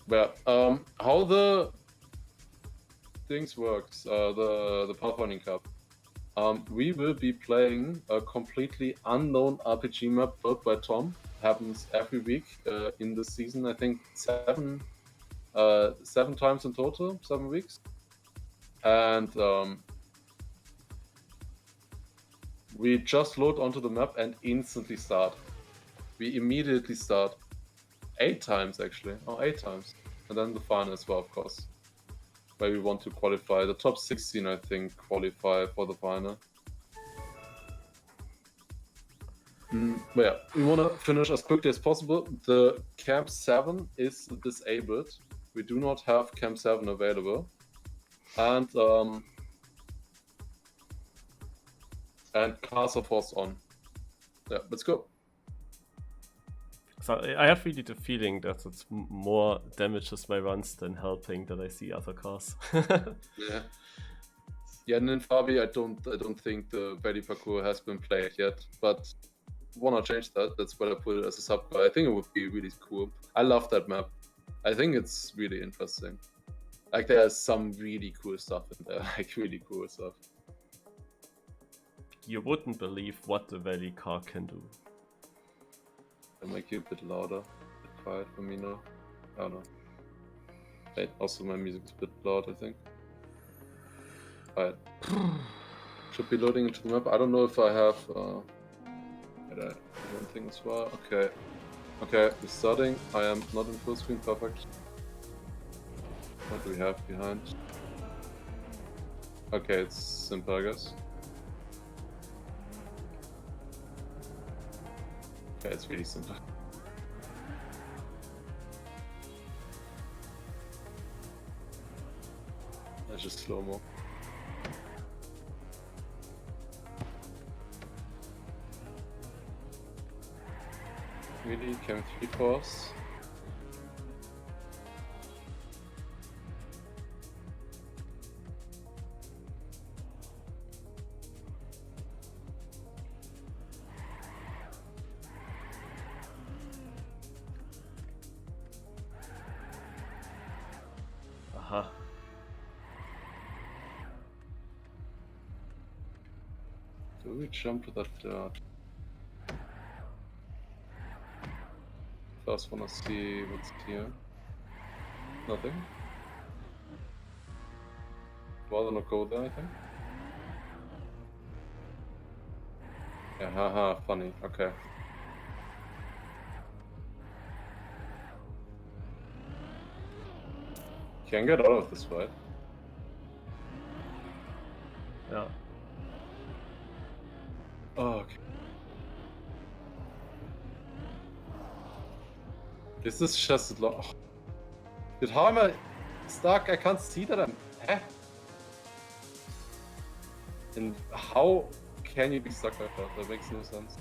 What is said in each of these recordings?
But how the things works, the Pathfinding Cup. We will be playing a completely unknown RPG map built by Tom. Happens every week in the season. I think seven times in total, 7 weeks. And we just load onto the map and instantly start. We immediately start 8 times actually. Oh, 8 times. And then the final as well, of course. Where we want to qualify. The top 16, I think, qualify for the final. But yeah, we want to finish as quickly as possible. The Camp 7 is disabled. We do not have Camp 7 available. And cars are forced on. Yeah, let's go. So I have really the feeling that it's more damages my runs than helping that I see other cars. Yeah. Yeah, and in Fabi, I don't think the valley parkour has been played yet, but wanna change that. That's why I put it as a sub. I think it would be really cool. I love that map. I think it's really interesting. Like there's some really cool stuff in there. Like really cool stuff. You wouldn't believe what the valley car can do. I'll make you a bit louder, a bit quiet for me now. I don't know. Wait, also my music is a bit loud, I think. Alright. Should be loading into the map. I don't know if I have one thing as well. Okay. Okay, we're starting. I am not in full screen, perfect. What do we have behind? Okay, it's simple, I guess. Okay, it's really simple. That's just slow-mo. Really, Cam 3 force. Aha. Do we jump to that dirt? First wanna see what's here. Nothing. Rather not go there, I think. Yeah, haha, funny. Okay. Can't get out of this fight. Yeah. Oh, okay. This is just long. Oh. Dude, how am I stuck? I can't see that I'm. And how can you be stuck like that? That makes no sense.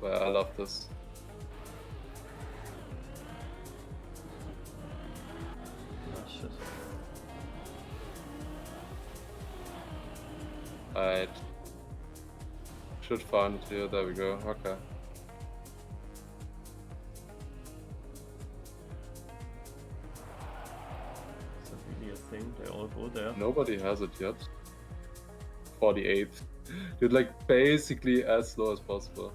But I love this. Oh, shit. I should find it here. There we go. Okay. Is that really a thing? They all go there? Nobody has it yet. 48th. Dude, like basically as slow as possible.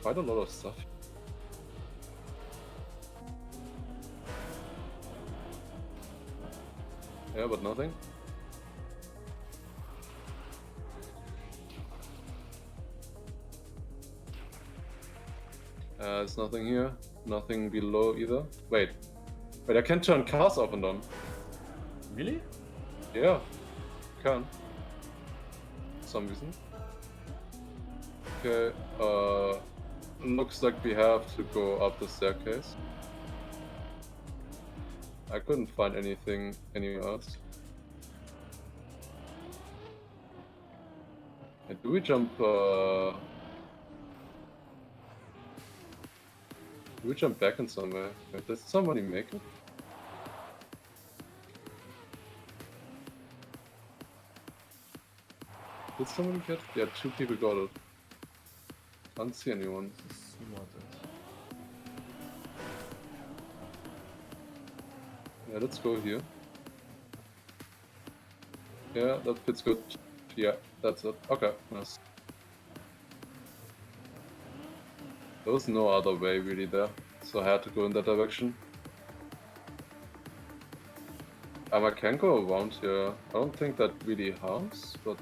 Quite a lot of stuff. Yeah, but nothing. There's nothing here. Nothing below either. Wait, I can turn cars off and on. Really? Yeah, can. For some reason. Okay, looks like we have to go up the staircase. I couldn't find anything anywhere else. Do we jump, do we jump back in somewhere? Did somebody make it? Did somebody get it? Yeah, 2 people got it. Can't see anyone. Demodded. Yeah, let's go here. Yeah, that fits good. Yeah, that's it. Okay, nice. There was no other way really there, so I had to go in that direction. I can go around here. I don't think that really harms, but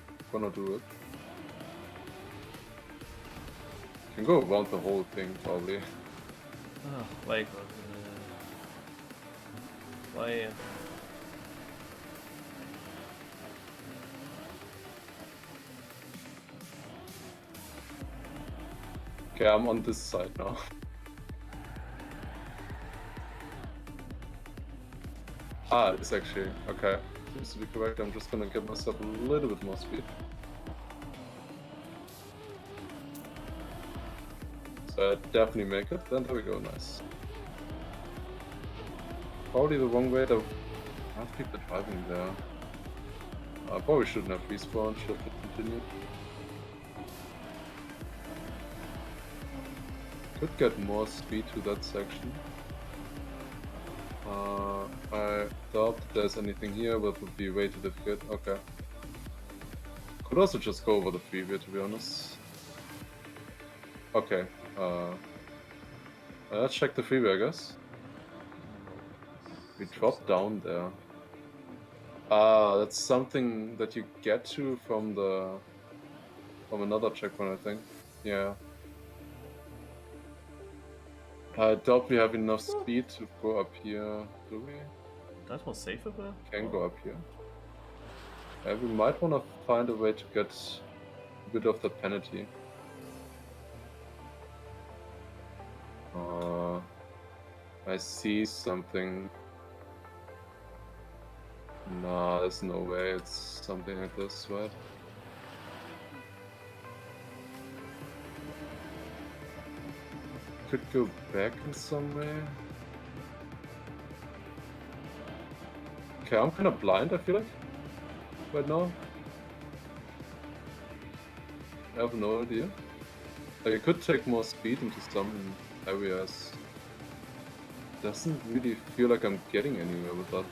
I'm gonna do it. Can go around the whole thing probably. Oh, why? Why? Okay, I'm on this side now. Ah, it's actually okay. Seems to be correct. I'm just gonna give myself a little bit more speed. So I definitely make it. Then there we go. Nice. Probably the wrong way. There are people driving there. I probably shouldn't have respawned. Should have continued. Could get more speed to that section. I doubt there's anything here, but would be way too difficult. Okay. Could also just go over the freeway, to be honest. Okay. Let's check the freeway, I guess. We dropped down there. That's something that you get to from another checkpoint, I think. Yeah. I doubt we have enough speed to go up here, do we? That was safer. Can go up here. Yeah, we might want to find a way to get rid of the penalty. I see something. Nah, there's no way it's something like this, right? Could go back in some way. Okay, I'm kind of blind, I feel like, right now. I have no idea. Like, I could take more speed into some areas. Doesn't really feel like I'm getting anywhere with that.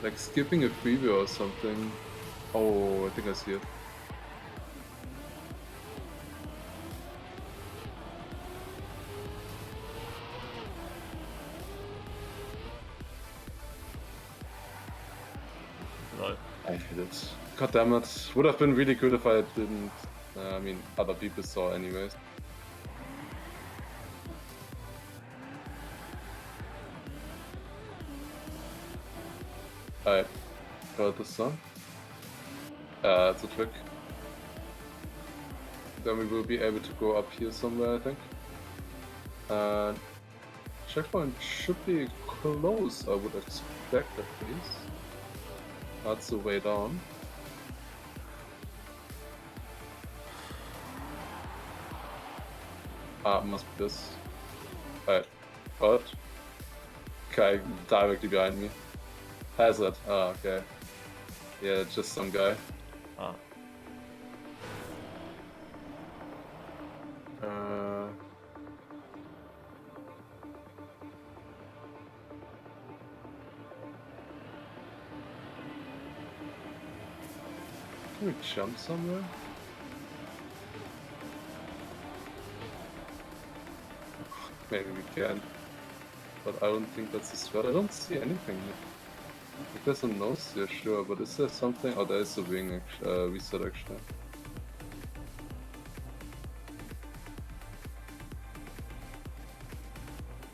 Like skipping a freeway or something. Oh, I think I see it. Lol. I hate it. God damn it. Would have been really good if I didn't. I mean, other people saw anyways. Alright. Got this done. That's a trick. Then we will be able to go up here somewhere, I think. And checkpoint should be close, I would expect at least. That's the way down. Must be this. Alright. What? Okay, directly behind me. Hazard. Okay. Yeah, just some guy. Can we jump somewhere? Maybe we can. But I don't think that's the strat. I don't see anything here. Like there's a nose here, sure, but is there something? Oh, there is a wing reset actually.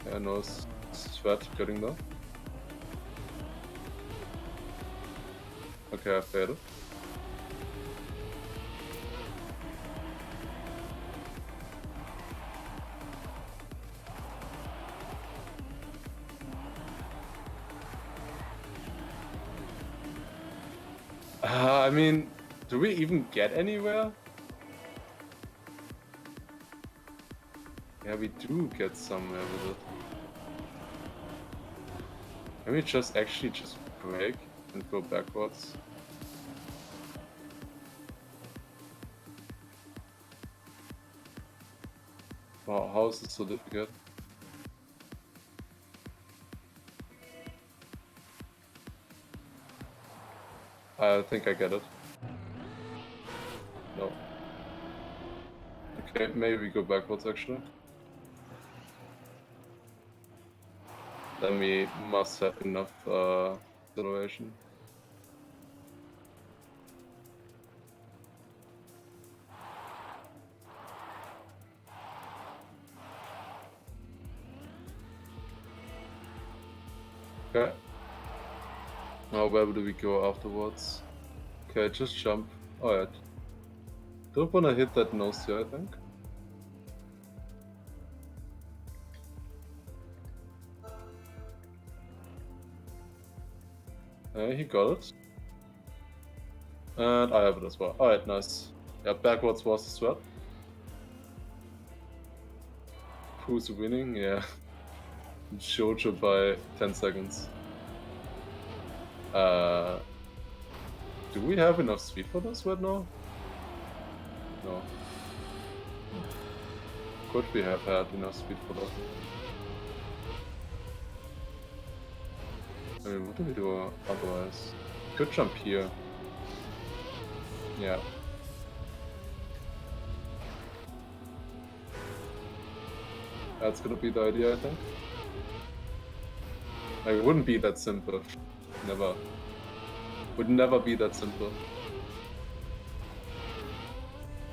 Yeah, nose strat getting there. Okay, I failed it. I mean, do we even get anywhere? Yeah, we do get somewhere with it. Can we just actually just brake and go backwards? How is this so difficult? I think I get it. No. Okay, maybe we go backwards actually. Then we must have enough acceleration. Okay. Now where do we go afterwards? Okay, just jump. Alright. Don't wanna hit that nose here, I think. He got it. And I have it as well. Alright, nice. Yeah, backwards was the sweat. Who's winning? Yeah. Jojo by 10 seconds. Do we have enough speed for this right now? No. Could we have had enough speed for that? I mean, what do we do otherwise? Could jump here. Yeah. That's gonna be the idea, I think. Like, it wouldn't be that simple. Never. Would never be that simple.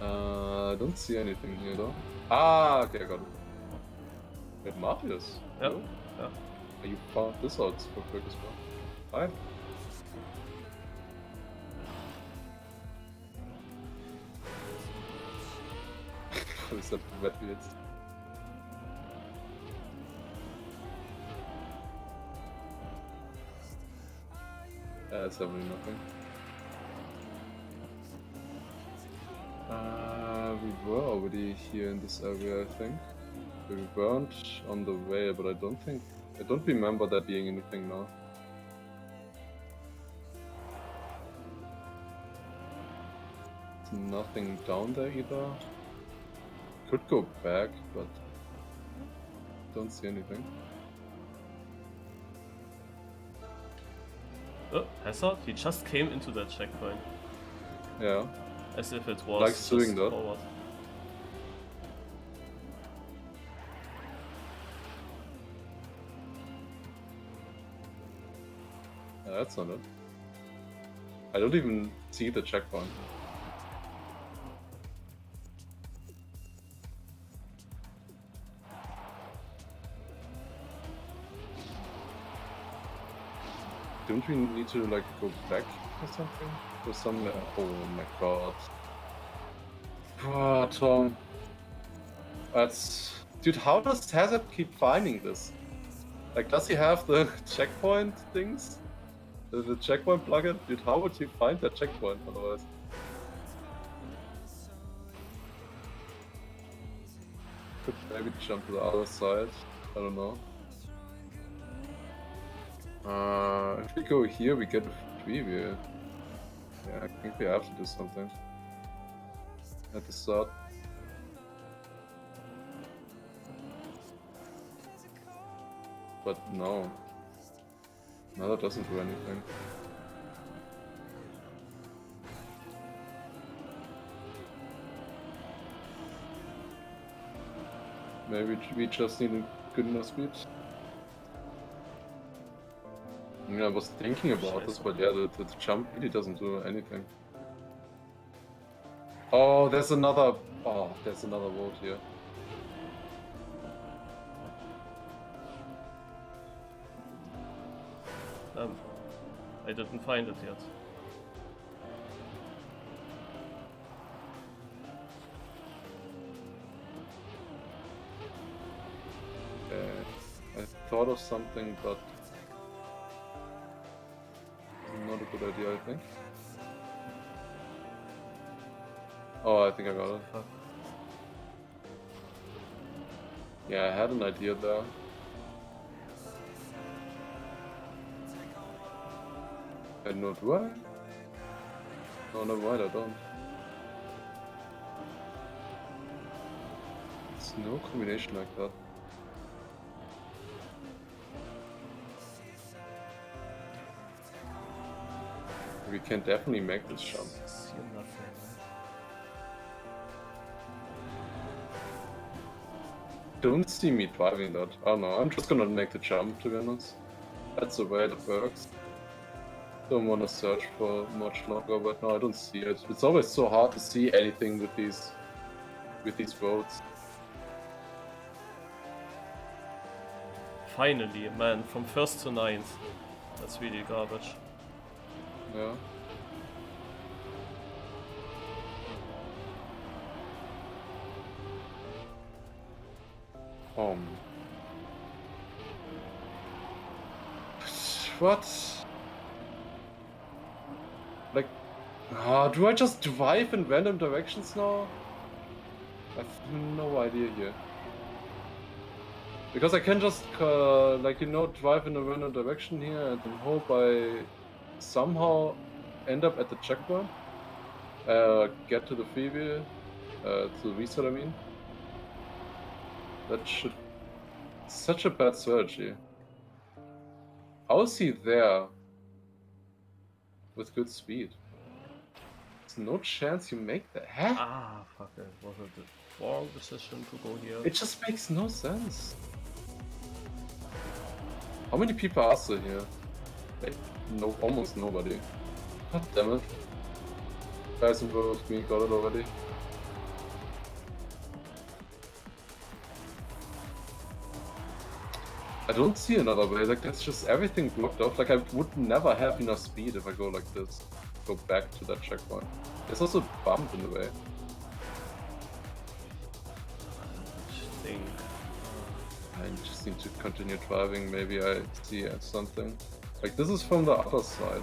I don't see anything here though. Ah, okay, I got it. Wait, Marius? Yep. Hello? Yeah. You found this out so quick as well. Fine. What is that wet weird? It's definitely nothing. We were already here in this area, I think. We weren't on the way, but I don't remember there being anything now. There's nothing down there either. Could go back, but don't see anything. Oh, Hazard? He just came into that checkpoint. Yeah. As if it was Likes doing just that. forward. That's not it. I don't even see the checkpoint. Don't we need to like go back or something? Or somewhere? Oh my god. Oh, Tom. That's... Dude, how does Hazard keep finding this? Like, does he have the checkpoint things? The checkpoint plugin? Dude, how would he find that checkpoint otherwise? Could maybe jump to the other side. I don't know. If we go here, we get a freewheel. Yeah, I think we have to do something at the start. But no. No, that doesn't do anything. Maybe we just need a good enough speed. Yeah, I was thinking about this, but yeah, the jump really doesn't do anything. Oh, there's another road here. I didn't find it yet. I thought of something, but not a good idea, I think. Oh, I think I got it. Yeah, I had an idea there. I don't know, do I? No, never mind, I don't. no combination like that. We can definitely make this jump. See nothing, right? Don't see me driving that. Oh no, I'm just gonna make the jump, to be honest. That's the way it works. Don't want to search for much longer, but no, I don't see it. It's always so hard to see anything with these roads. Finally, man, from 1st to 9th. That's really garbage. Yeah. What? Like, do I just drive in random directions now? I have no idea here. Because I can just, like, you know, drive in a random direction here and then hope I somehow end up at the checkpoint. Get to the freeway, to the reset, I mean. That should... Such a bad strategy. How is he there with good speed? There's no chance you make that. Huh? Ah, fuck it. Was it the wrong decision to go here? It just makes no sense. How many people are still here? Like, no, almost nobody. God damn it. Guys involved me got it already. I don't see another way, like that's just everything blocked off. Like I would never have enough speed if I go like this. Go back to that checkpoint. There's also a bump in the way. I think. I just need to continue driving, maybe I see something. Like this is from the other side.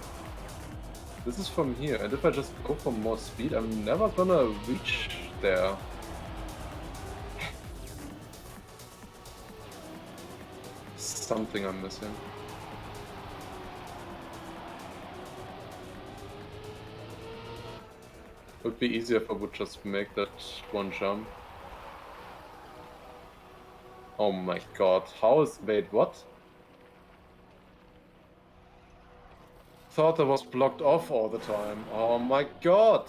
This is from here, and if I just go for more speed, I'm never gonna reach there. Something I'm missing. It would be easier if I would just make that one jump. Oh my god, how is... wait, what? Thought I was blocked off all the time. Oh my god!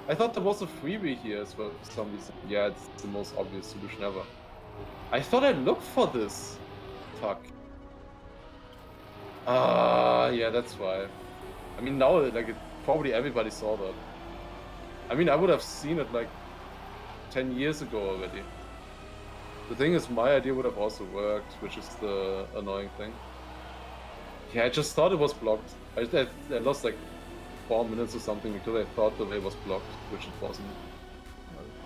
I thought there was a freeway here as well for some reason. Yeah, it's the most obvious solution ever. I thought I looked for this. Fuck. Yeah, that's why. I mean, now, like, probably everybody saw that. I mean, I would have seen it, like, 10 years ago already. The thing is, my idea would have also worked, which is the annoying thing. Yeah, I just thought it was blocked. I lost, like, 4 minutes or something because I thought the way was blocked, which it wasn't.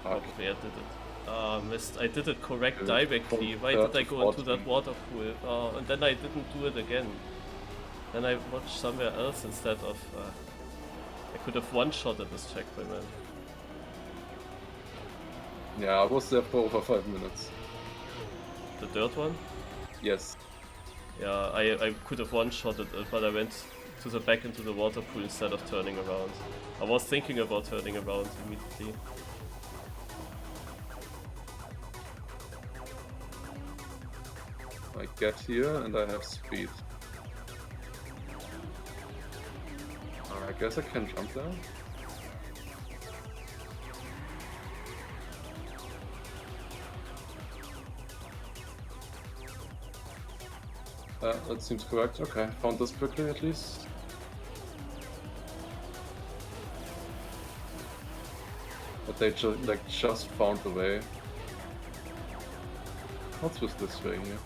Probably I did it. Missed. I did it correct directly. Why did I go into that water pool? And then I didn't do it again. Then I watched somewhere else instead of... I could have one-shotted this checkpoint, man. Yeah, I was there for over 5 minutes. The dirt one? Yes. Yeah, I could have one-shotted it, but I went to the back into the water pool instead of turning around. I was thinking about turning around immediately. I get here and I have speed. I guess I can jump there. That seems correct. Okay, found this quickly at least. But they just found the way. What's with this way here?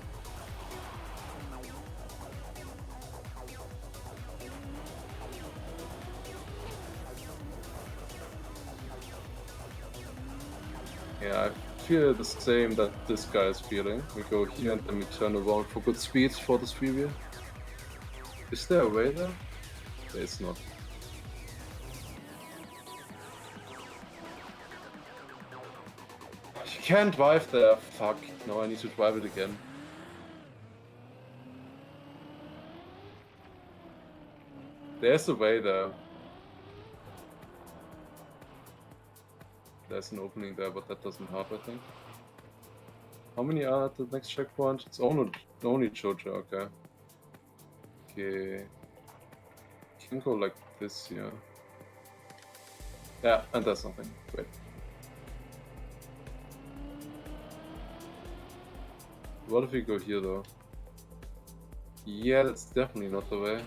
Yeah, I feel the same that this guy is feeling. We go here and then we turn around for good speeds for this freeway. Is there a way there? There is not. You can't drive there. Fuck. No, I need to drive it again. There's a way there. There's an opening there, but that doesn't help, I think. How many are at the next checkpoint? It's only Jojo, okay. Okay. Can go like this here. Yeah, and there's nothing. Wait. What if we go here though? Yeah, that's definitely not the way.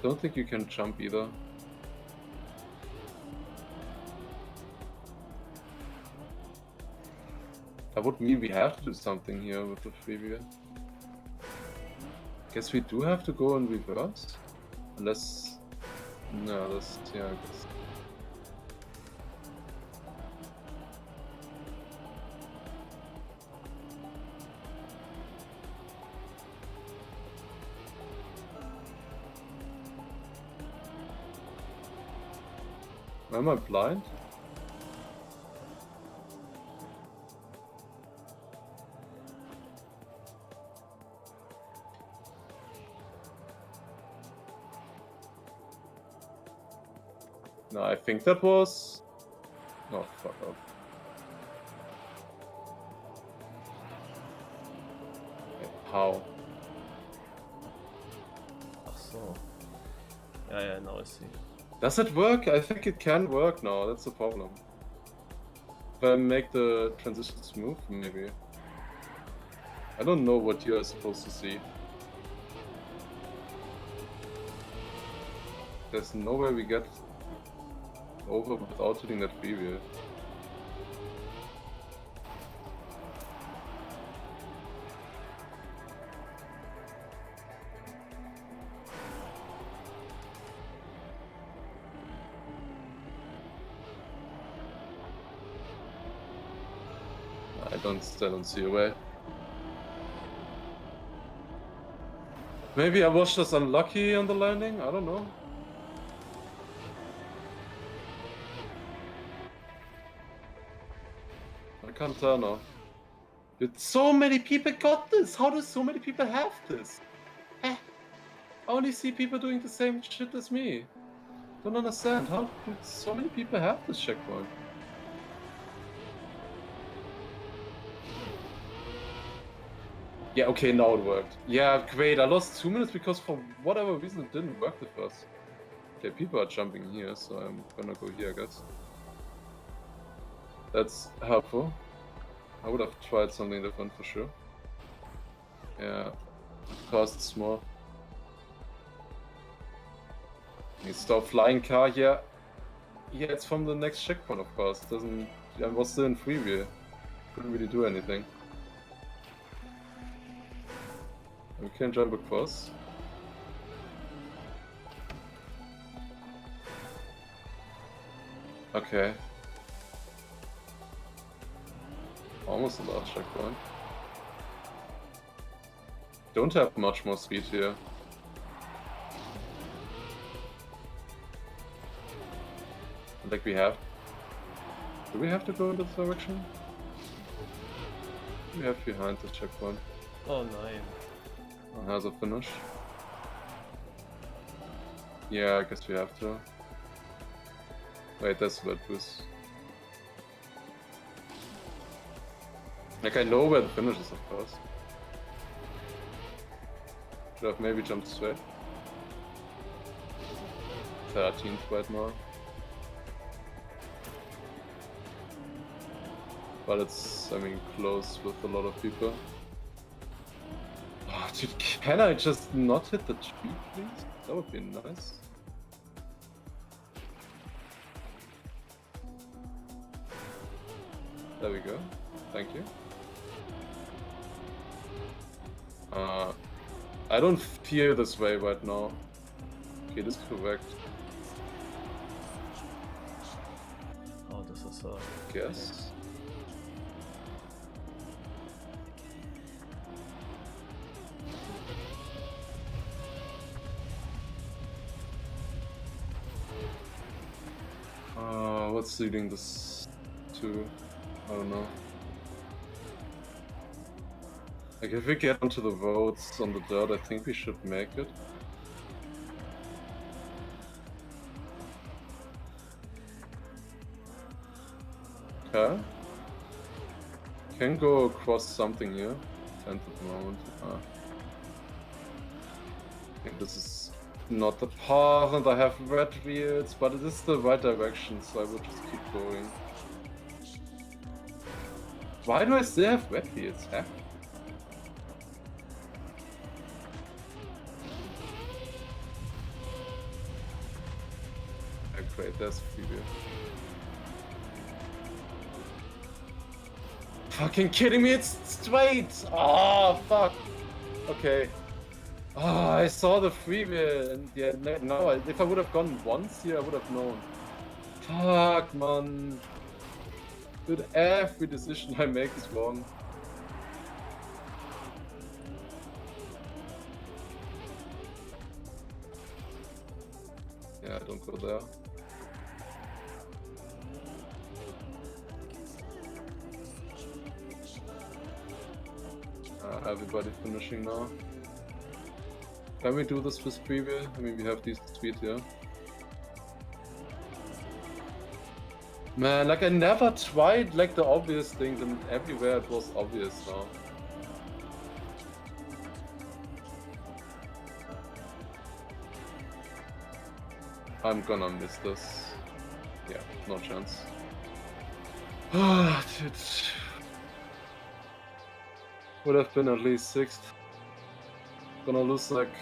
Don't think you can jump either. That would mean we have to do something here with the freewheel. Guess we do have to go in reverse? Unless... No, that's... yeah, I guess. Am I blind? No, I think that was... Oh, fuck off. How? Ach so. Yeah, now I see. Does it work? I think it can work now, that's the problem. If I make the transition smooth, maybe. I don't know what you are supposed to see. There's no way we get over without hitting that freewheel. Still don't see a way. Maybe I was just unlucky on the landing? I don't know. I can't tell now. Dude, so many people got this! How do so many people have this? I only see people doing the same shit as me. Don't understand. How do so many people have this checkpoint? Yeah, okay, now it worked. Yeah, great. I lost 2 minutes because for whatever reason it didn't work the first. Okay, people are jumping here, so I'm gonna go here, I guess. That's helpful. I would have tried something different for sure. Yeah, it costs more. You stop flying car here. Yeah, it's from the next checkpoint, of course. It doesn't. I was still in freewheel. Couldn't really do anything. We can jump across. Okay. Almost the last checkpoint. Don't have much more speed here. Like we have. Do we have to go in this direction? We have behind the checkpoint. Oh, nein. Has a finish. Yeah, I guess we have to. Wait, that's red boost. Like, I know where the finish is, of course. Should have maybe jumped straight. 13th right now. But it's, I mean, close with a lot of people. Oh, dude, can I just not hit the tree, please? That would be nice. There we go. Thank you. I don't feel this way right now. Okay, this is correct. Oh, this is Guess. What's leading this to? I don't know. Like, if we get onto the roads on the dirt, I think we should make it. Okay. Can go across something here. 10th at the moment. I think this is not the path, and I have red wheels, but it is the right direction, so I would just keep going. Why do I still have red wheels? Huh? Oh, great, there's freewheel. Fucking kidding me, it's straight! Oh, fuck! Okay. Oh, I saw the freewheel, and yeah, no, if I would have gone once here, I would have known. Fuck, man. Dude, every decision I make is wrong. Yeah, don't go there. Everybody finishing now. Can we do this with freewheel? I mean, we have these speed here. Man, like I never tried like the obvious things, and everywhere it was obvious now. I'm gonna miss this. Yeah, no chance. Ah, dude. Would have been at least 6th. Gonna lose like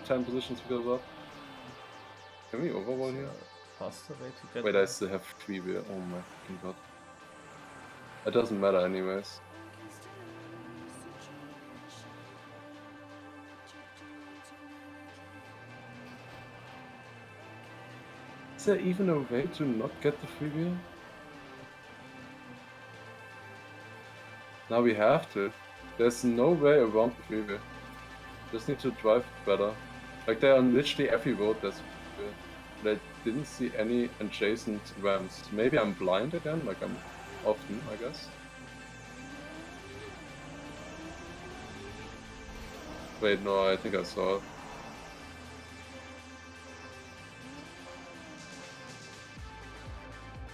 10 positions because of that. Can we overwall here? Faster way to get Wait, I still have freewheel. Oh my fucking god. It doesn't matter anyways. Is there even a way to not get the freewheel? Now we have to. There's no way around the freewheel. Just need to drive better. Like there are literally every road there's freewheel. But I didn't see any adjacent ramps. Maybe I'm blind again, like I'm often, I guess. Wait, no, I think I saw it.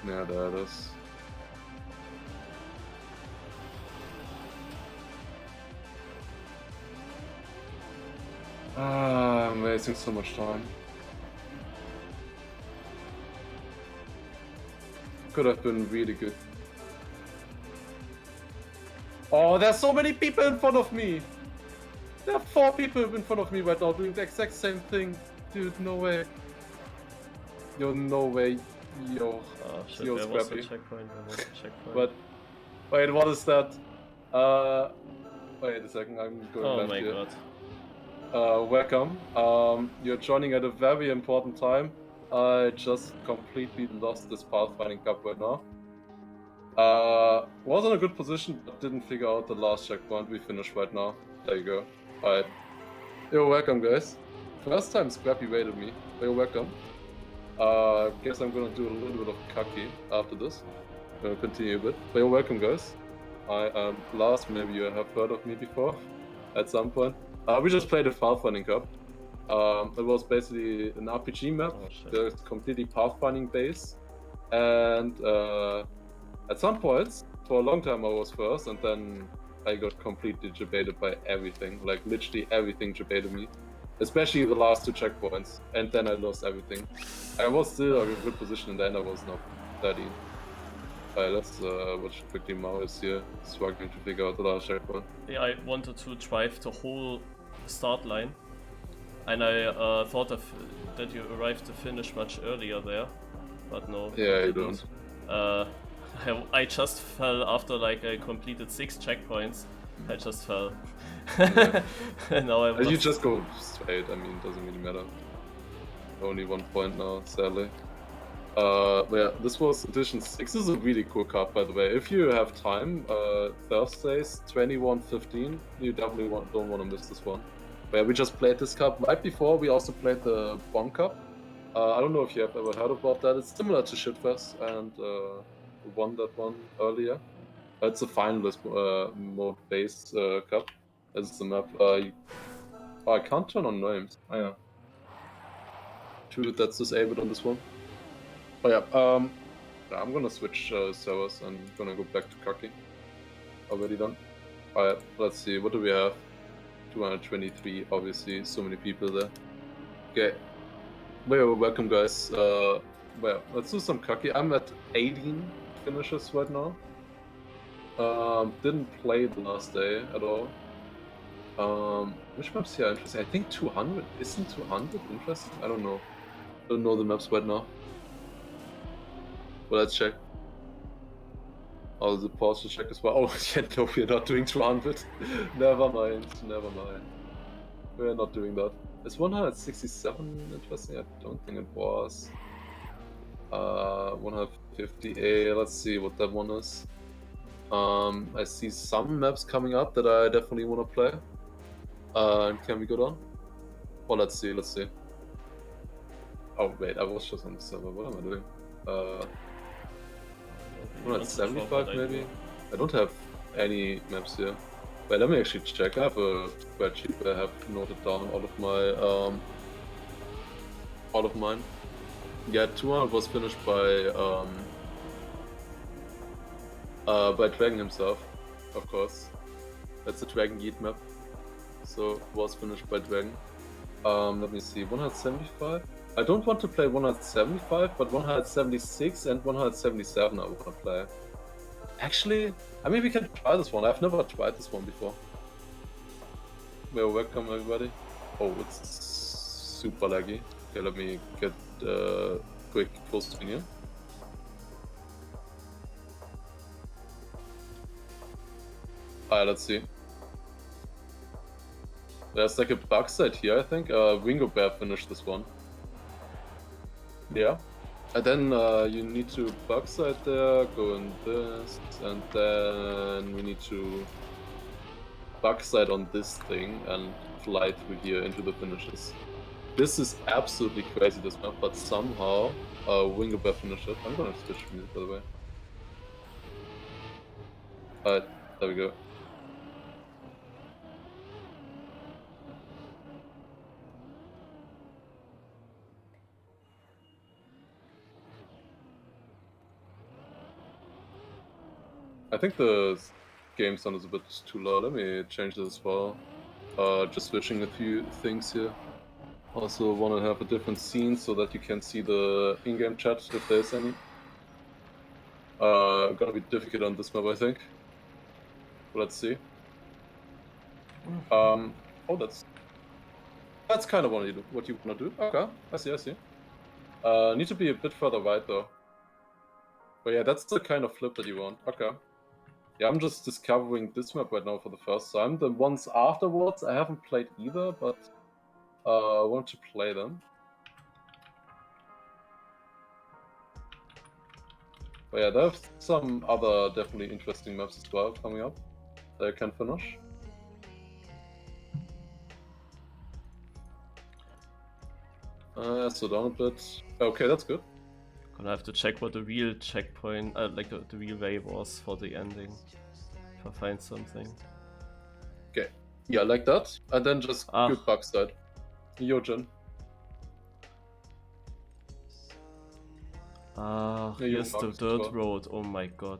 Yeah, there it is. Ah, I'm wasting so much time. Could have been really good. Oh, there's so many people in front of me! There are 4 people in front of me right now doing the exact same thing. Dude, no way. Yo, no way. Yo. Oh shit, Yo, there was a Scrappy. checkpoint, But, wait, what is that? Wait a second, I'm going Oh left my here. god. Welcome. You're joining at a very important time. I just completely lost this Pathfinding Cup right now. Was in a good position, but didn't figure out the last checkpoint. We finished right now. There you go. Alright. You're welcome, guys. First time Scrappy raided me. You're welcome. Guess I'm gonna do a little bit of cucky after this. Gonna continue a bit. But you're welcome, guys. I am Lars. Maybe you have heard of me before at some point. We just played a Pathfinding Cup. It was basically an RPG map. It's completely Pathfinding based. And at some points, for a long time I was first, and then I got completely debated by everything. Like literally everything debated me. Especially the last 2 checkpoints. And then I lost everything. I was still in a good position in the end, I was not 13. Alright, let's watch quickly. Mao is here, struggling to figure out the last checkpoint. Yeah, I wanted to drive the whole start line, and I thought that you arrived to finish much earlier there, but no. Yeah, you don't. I just fell after like I completed 6 checkpoints. I just fell. Yeah. And now I You just go straight, I mean, it doesn't really matter. Only 1 point now, sadly. Yeah, this was edition 6. This is a really cool card, by the way. If you have time, Thursdays, 21:15, you definitely don't want to miss this one. Where we just played this cup right before. We also played the Bomb Cup. I don't know if you have ever heard about that. It's similar to Shitfest, and won that one earlier. It's a finalist mode-based cup. This is the map. Oh, I can't turn on names. Oh, yeah. True, that's disabled on this one. Oh yeah, I'm gonna switch servers and gonna go back to Kaki. already done. Alright, let's see, what do we have? 223, obviously, so many people there. Okay. Well, welcome guys. Well, let's do some cocky. I'm at 18 finishes right now. Didn't play the last day at all. Which maps here are interesting? I think 200. Isn't 200 interesting? I don't know. Don't know the maps right now. Well, let's check. Oh, the pause to check as well. Oh, yeah, no, we're not doing 200. Never mind, never mind. We're not doing that. Is 167 interesting? I don't think it was. 150A, let's see what that one is. I see some maps coming up that I definitely want to play. Can we go down? Well, let's see. Oh wait, I was just on the server. What am I doing? 175 maybe? I don't have any maps here. Wait, let me actually check. I have a spreadsheet where I have noted down all of mine. Yeah, 200 was finished by Dragon himself, of course. That's the Dragon Yeet map. So it was finished by Dragon. Let me see, 175? I don't want to play 175, but 176 and 177 I want to play. Actually, I mean we can try this one. I've never tried this one before. Well, welcome everybody. Oh, it's super laggy. Okay, let me get quick full screen here. Alright, let's see. There's like a bug site here, I think. Wingo Bear finished this one. Yeah. And then you need to bug site there, go in this, and then we need to bug site on this thing and fly through here into the finishes. This is absolutely crazy, this map, but somehow Wingo Bear finished it. I'm gonna switch music, by the way. Alright, there we go. I think the game sound is a bit too loud. Let me change this as well. Just switching a few things here. Also want to have a different scene so that you can see the in-game chat if there's any. Gonna be difficult on this map, I think. Let's see. Oh, that's kind of what you want to do. Okay, I see. Need to be a bit further right though. But yeah, that's the kind of flip that you want. Okay. Yeah, I'm just discovering this map right now for the first time. The ones afterwards I haven't played either, but I want to play them. But yeah, there's some other definitely interesting maps as well coming up that I can finish. So down a bit. Okay, that's good. Gonna have to check what the real checkpoint, like the real way was for the ending. If I find something. Okay, yeah, like that. And then just good bug side. Yojin. Here's the dirt road, oh my god.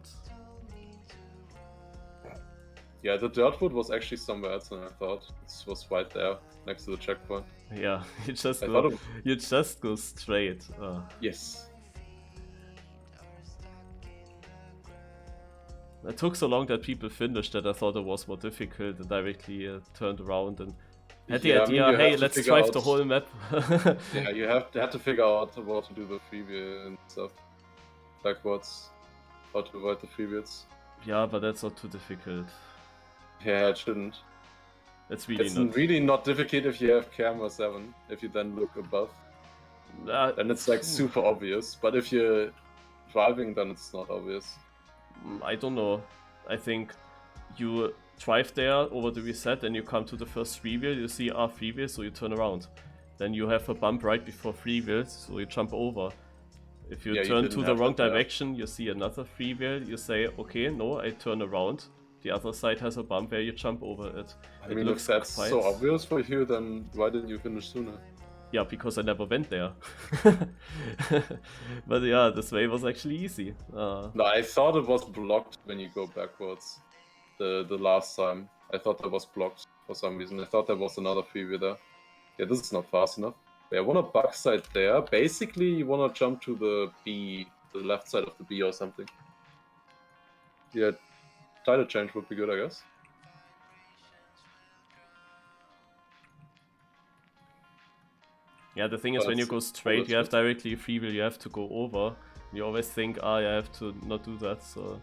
Yeah, the dirt road was actually somewhere else than I thought. It was right there, next to the checkpoint. Yeah, you just go straight. Yes. It took so long that people finished that I thought it was more difficult and directly turned around and had the idea, hey, let's drive the whole map. Yeah, you had to figure out how to do the freewheel and stuff. Backwards. How to avoid the freewheels. Yeah, but that's not too difficult. Yeah, it shouldn't. It's really not difficult if you have camera 7, if you then look above. Then it's like super obvious, but if you're driving then it's not obvious. I don't know. I think you drive there over the reset and you come to the first freewheel, you see freewheel, so you turn around. Then you have a bump right before freewheels, so you jump over. If you turn to the wrong direction, you see another freewheel, you say, okay, no, I turn around. The other side has a bump where you jump over it. I mean, if that's so obvious for you, then why didn't you finish sooner? Yeah, because I never went there. But yeah, this way was actually easy. No, I thought it was blocked when you go backwards. the last time. I thought that was blocked for some reason. I thought there was another freeway there. Yeah, this is not fast enough. Yeah, I want a backside there. Basically, you want to jump to the B, the left side of the B or something. Yeah, title change would be good, I guess. Yeah, the thing is, when you go straight, you have directly a free wheel, you have to go over. You always think, I have to not do that, so...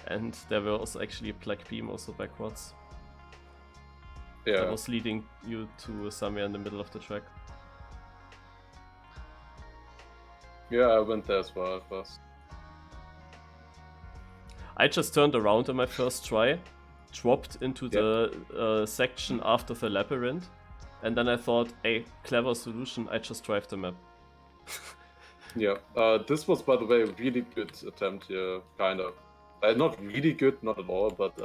And there was actually a black beam also backwards. Yeah. That was leading you to somewhere in the middle of the track. Yeah, I went there as well at first. I just turned around on my first try, dropped into the section after the labyrinth, and then I thought, a clever solution, I just drive the map. Yeah, this was, by the way, a really good attempt here, kind of. Not really good, not at all, but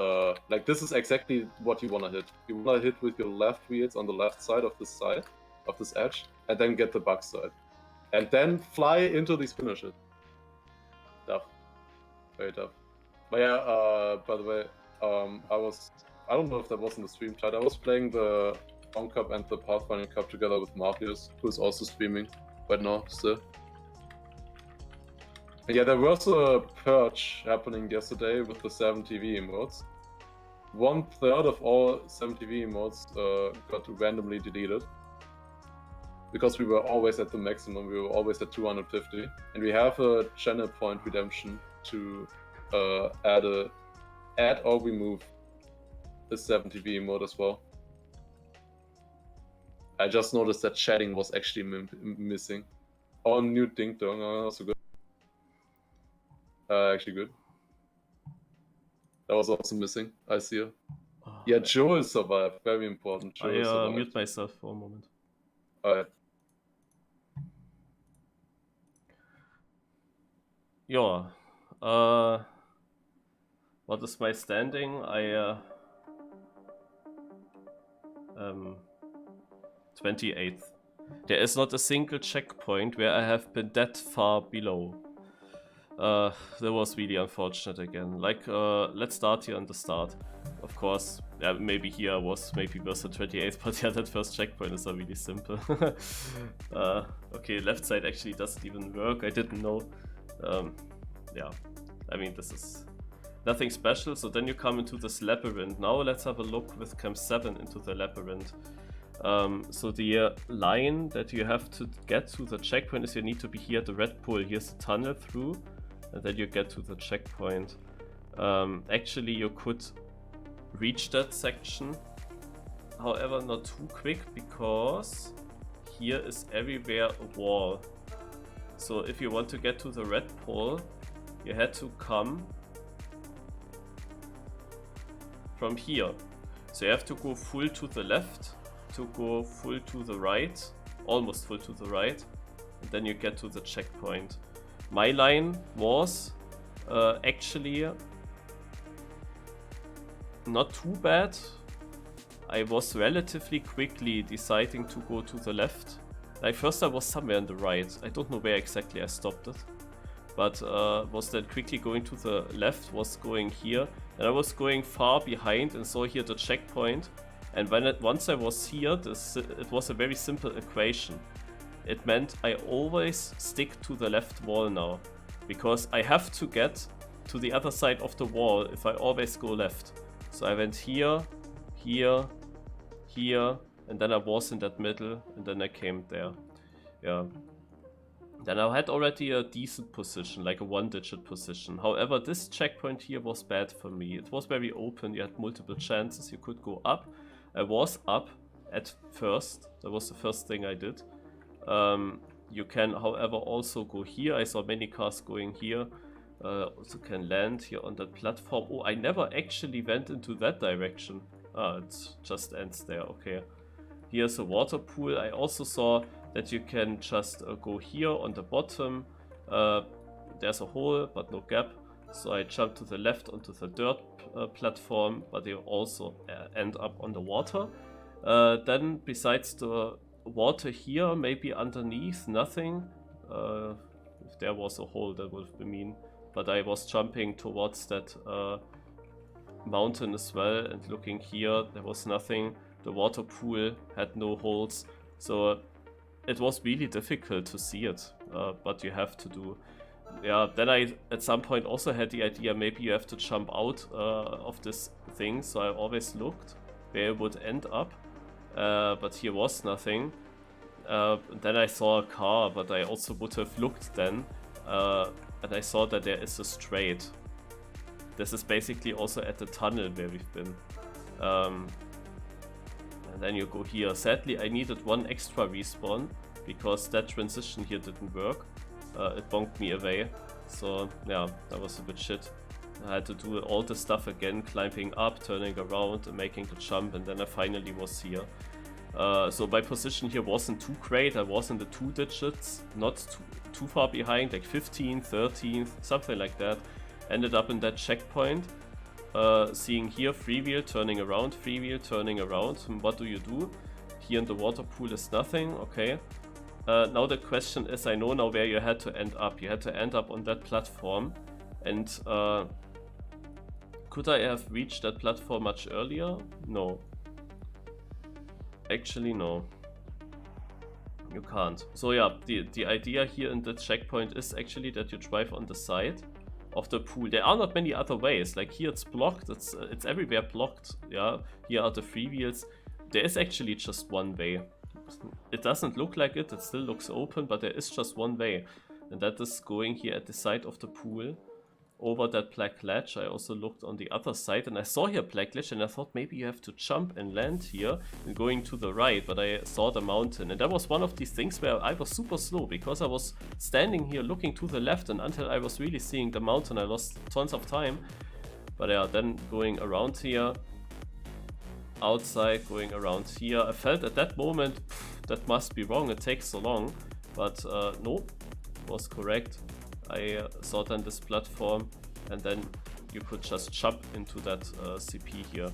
like this is exactly what you want to hit. You want to hit with your left wheels on the left side, of this edge, and then get the back side. And then fly into these finishes. Tough. Very tough. But yeah, by the way, I don't know if that was in the stream chat. I was playing the On Cup and the Pathfinding Cup together with Marius, who is also streaming right now still. And yeah, there was a purge happening yesterday with the 7 TV emotes. 1/3 of all 7 TV emotes got randomly deleted. Because we were always at the maximum, we were always at 250. And we have a channel point redemption to add or remove the 7 TV emote as well. I just noticed that chatting was actually missing. Oh, new ding dong, also good. Actually good. That was also missing. I see her. Oh, yeah, Joel survived. Very important. Joel survived. Mute myself for a moment. Alright. Yeah. What is my standing? 28th. There is not a single checkpoint where I have been that far below. That was really unfortunate again. Like, let's start here on the start. Of course, yeah, maybe here I was maybe worse than 28th, but yeah, that first checkpoint is really simple. Okay, left side actually doesn't even work. I didn't know. Yeah, I mean, this is nothing special. So then you come into this labyrinth. Now let's have a look with Cam 7 into the labyrinth. So the line that you have to get to the checkpoint is you need to be here at the red pole. Here's the tunnel through, and then you get to the checkpoint. Actually, you could reach that section, however not too quick, because here is everywhere a wall. So if you want to get to the red pole, you had to come from here. So you have to go full to the left, to go full to the right, almost full to the right, and then you get to the checkpoint. My line was actually not too bad. I was relatively quickly deciding to go to the left. Like first I was somewhere on the right. I don't know where exactly I stopped it, but was then quickly going to the left, was going here, and I was going far behind and saw here the checkpoint. And once I was here, it was a very simple equation. It meant I always stick to the left wall now, because I have to get to the other side of the wall if I always go left. So I went here, here, here, and then I was in that middle, and then I came there. Yeah. Then I had already a decent position, like a 1-digit position. However, this checkpoint here was bad for me. It was very open, you had multiple chances, you could go up. I was up at first, that was the first thing I did. You can, however, also go here. I saw many cars going here. Also can land here on that platform. Oh, I never actually went into that direction. Ah, it just ends there, okay. Here's a water pool. I also saw that you can just go here on the bottom. There's a hole, but no gap. So I jump to the left onto the dirt platform, but you also end up on the water. Then besides the water here, maybe underneath, nothing. If there was a hole, that would be mean. But I was jumping towards that mountain as well, and looking here, there was nothing. The water pool had no holes, so it was really difficult to see it, but you have to do. Yeah, then I at some point also had the idea maybe you have to jump out of this thing, so I always looked where it would end up, but here was nothing. Then I saw a car, but I also would have looked then, and I saw that there is a straight. This is basically also at the tunnel where we've been. And then you go here. Sadly, I needed one extra respawn because that transition here didn't work. It bonked me away. So yeah, that was a bit shit. I had to do all the stuff again, climbing up, turning around, and making the jump, and then I finally was here. So my position here wasn't too great. I was in the 2 digits, not too far behind, like 15th, 13th, something like that. Ended up in that checkpoint. Seeing here, freewheel, turning around, freewheel, turning around. What do you do? Here in the water pool is nothing, okay. Now the question is, I know now where you had to end up. You had to end up on that platform. And could I have reached that platform much earlier? No. Actually, no. You can't. So yeah, the idea here in the checkpoint is actually that you drive on the side of the pool. There are not many other ways. Like here it's blocked. It's everywhere blocked. Yeah. Here are the freewheels. There is actually just one way. It doesn't look like it. It still looks open, but there is just one way, and that is going here at the side of the pool over that black ledge. I also looked on the other side and I saw here black ledge, and I thought maybe you have to jump and land here and going to the right, but I saw the mountain, and that was one of these things where I was super slow because I was standing here looking to the left, and until I was really seeing the mountain I lost tons of time. But yeah, then going around here, outside, going around here, I felt at that moment that must be wrong, it takes so long, but no, it was correct. I saw then this platform, and then you could just jump into that CP here.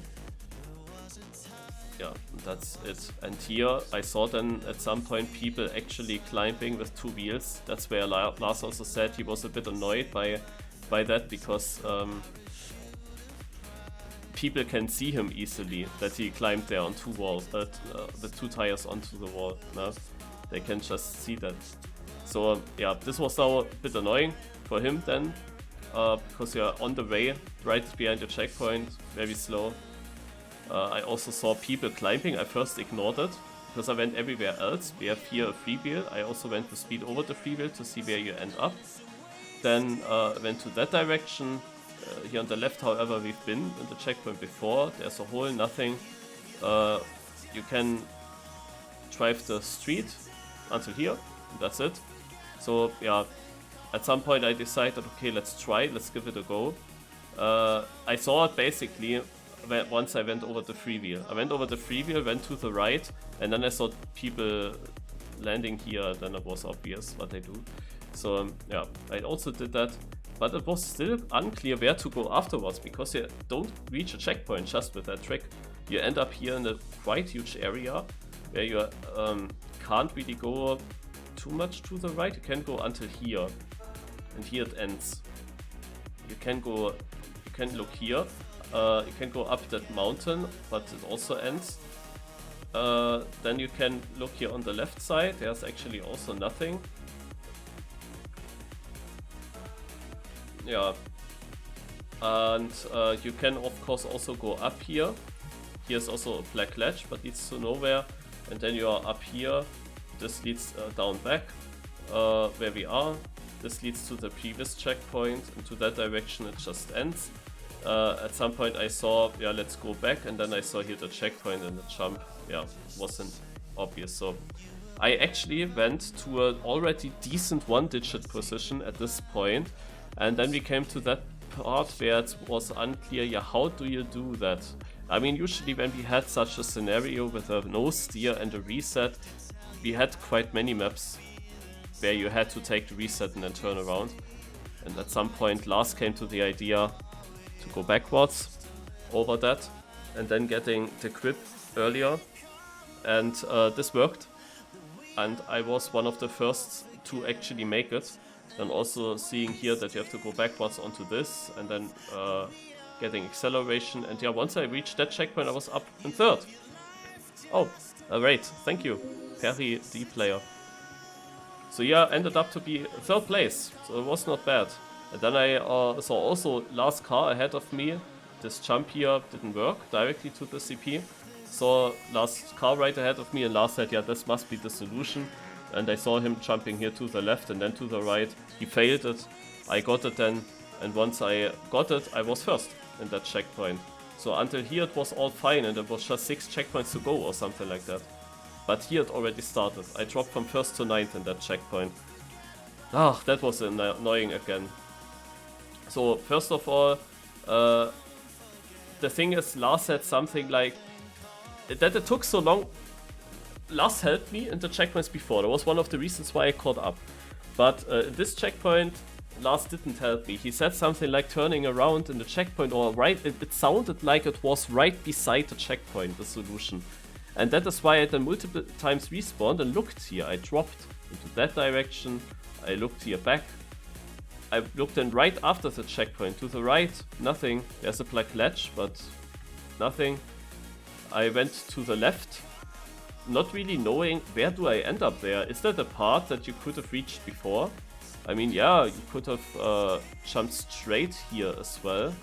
Yeah, that's it. And here I saw then at some point people actually climbing with 2 wheels. That's where Lars also said he was a bit annoyed by that, because people can see him easily, that he climbed there on 2 walls, the 2 tires onto the wall. No? They can just see that. So yeah, this was now a bit annoying for him then, because you're on the way, right behind the checkpoint, very slow. I also saw people climbing. I first ignored it, because I went everywhere else. We have here a freewheel. I also went with speed over the freewheel to see where you end up. Then went to that direction. Here on the left, however, we've been in the checkpoint before. There's a hole, nothing. You can drive the street until here, and that's it. So yeah, at some point I decided, okay, let's give it a go. I saw it basically once I went over the freewheel. I went over the freewheel, went to the right, and then I saw people landing here. Then it was obvious what they do. So yeah, I also did that. But it was still unclear where to go afterwards, because you don't reach a checkpoint just with that trick. You end up here in a quite huge area where you can't really go too much to the right. You can go until here, and here it ends. You can look here. You can go up that mountain, but it also ends. Then you can look here on the left side. There's actually also nothing. Yeah, and you can of course also go up here. Here's also a black ledge, but leads to nowhere. And then you are up here. This leads down back where we are. This leads to the previous checkpoint, and to that direction it just ends. At some point I saw, yeah, let's go back, and then I saw here the checkpoint, and the jump, yeah, wasn't obvious. So I actually went to an already decent 1-digit position at this point. And then we came to that part where it was unclear, yeah, how do you do that? I mean, usually when we had such a scenario with a no steer and a reset, we had quite many maps where you had to take the reset and then turn around. And at some point Lars came to the idea to go backwards over that, and then getting the grip earlier. And this worked. And I was one of the first to actually make it. And also seeing here that you have to go backwards onto this, and then getting acceleration, and yeah, once I reached that checkpoint, I was up in 3rd. Oh, great, thank you, Perry D player. So yeah, ended up to be 3rd place, so it was not bad. And then I saw also last car ahead of me. This jump here didn't work directly to the CP. Saw last car right ahead of me, and Lars said, yeah, this must be the solution. And I saw him jumping here to the left and then to the right. He failed it, I got it then, and once I got it, I was 1st in that checkpoint. So until here it was all fine, and there was just 6 checkpoints to go or something like that. But here it already started. I dropped from 1st to 9th in that checkpoint. Ah, that was annoying again. So first of all, the thing is, Lars said something like that it took so long. Lars helped me in the checkpoints before. That was one of the reasons why I caught up. But this checkpoint, Lars didn't help me. He said something like turning around in the checkpoint, or right. It sounded like it was right beside the checkpoint, the solution. And that is why I then multiple times respawned and looked here. I dropped into that direction. I looked here back. I looked then right after the checkpoint. To the right, nothing. There's a black ledge, but nothing. I went to the left, not really knowing where do I end up there. Is that a part that you could have reached before? I mean, yeah, you could have jumped straight here as well.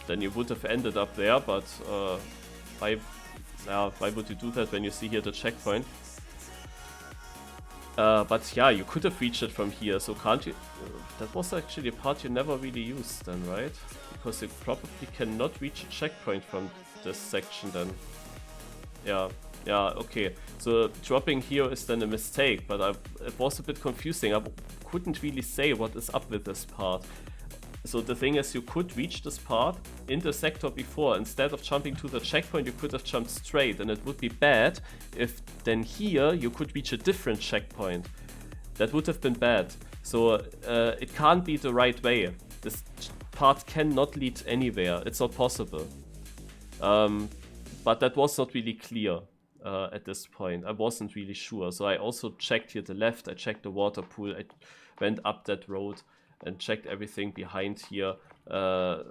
Then you would have ended up there, but why would you do that when you see here the checkpoint? But yeah, you could have reached it from here, so can't you? That was actually a part you never really used then, right? Because you probably cannot reach a checkpoint from this section then. Yeah, okay. So dropping here is then a mistake, but it was a bit confusing. I couldn't really say what is up with this part. So the thing is, you could reach this part in the sector before. Instead of jumping to the checkpoint, you could have jumped straight, and it would be bad if then here you could reach a different checkpoint. That would have been bad. So it can't be the right way. This part cannot lead anywhere. It's not possible. But that was not really clear at this point. I wasn't really sure. So I also checked here the left. I checked the water pool. I went up that road and checked everything behind here. I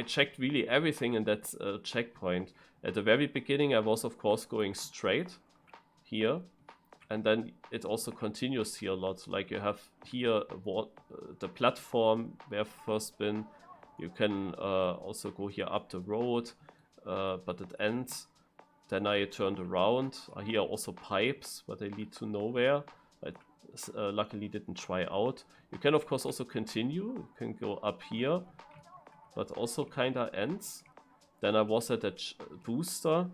checked really everything in that checkpoint. At the very beginning, I was of course going straight here, and then it also continues here a lot. Like you have here the platform where I've first been. You can also go here up the road, but it ends. Then I turned around. Here are also pipes, but they lead to nowhere. I luckily didn't try out. You can of course also continue. You can go up here, but also kinda ends. Then I was at that booster,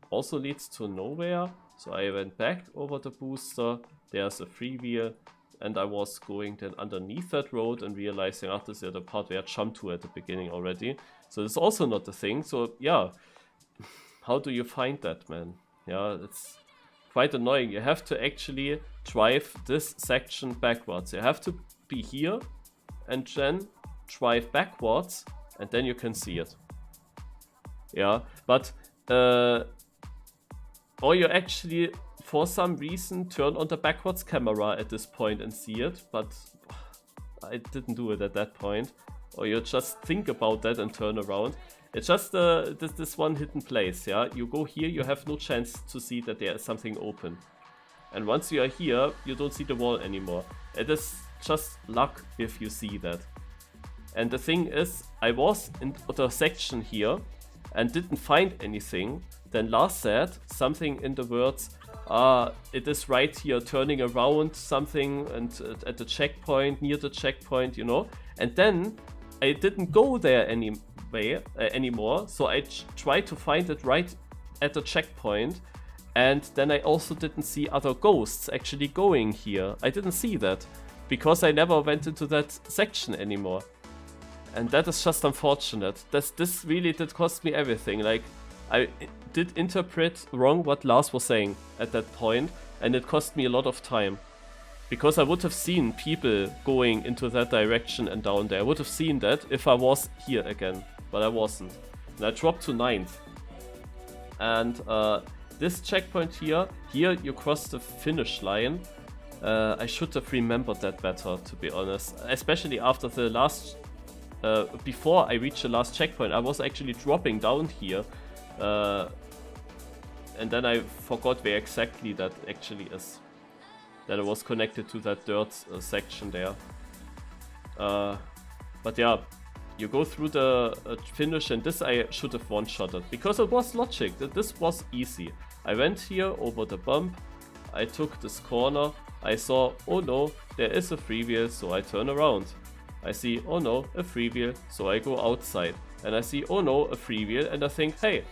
also leads to nowhere. So I went back over the booster. There's a freewheel, and I was going then underneath that road and realizing after this is the part where I jumped to at the beginning already. So it's also not the thing. So yeah, how do you find that, man? Yeah, it's quite annoying. You have to actually drive this section backwards. You have to be here and then drive backwards, and then you can see it. Yeah, but or you actually for some reason turn on the backwards camera at this point and see it, but I didn't do it at that point. Or you just think about that and turn around. It's just this one hidden place, yeah? You go here, you have no chance to see that there is something open. And once you are here, you don't see the wall anymore. It is just luck if you see that. And the thing is, I was in the section here and didn't find anything. Then Lars said something in the words, it is right here, turning around something and at the checkpoint, near the checkpoint, you know? And then I didn't go there anymore, so I tried to find it right at the checkpoint, and then I also didn't see other ghosts actually going here. I didn't see that, because I never went into that section anymore. And that is just unfortunate. This really did cost me everything. Like, I did interpret wrong what Lars was saying at that point, and it cost me a lot of time. Because I would have seen people going into that direction and down there. I would have seen that if I was here again, but I wasn't. And I dropped to 9th. And this checkpoint here you cross the finish line. I should have remembered that better, to be honest. Especially after the last before I reached the last checkpoint, I was actually dropping down here. And then I forgot where exactly that actually is. That it was connected to that dirt section there. But yeah, you go through the finish, and this I should have one-shotted. Because it was logic, this was easy. I went here over the bump, I took this corner, I saw, oh no, there is a freewheel, so I turn around. I see, oh no, a freewheel, so I go outside. And I see, oh no, a freewheel, and I think, hey,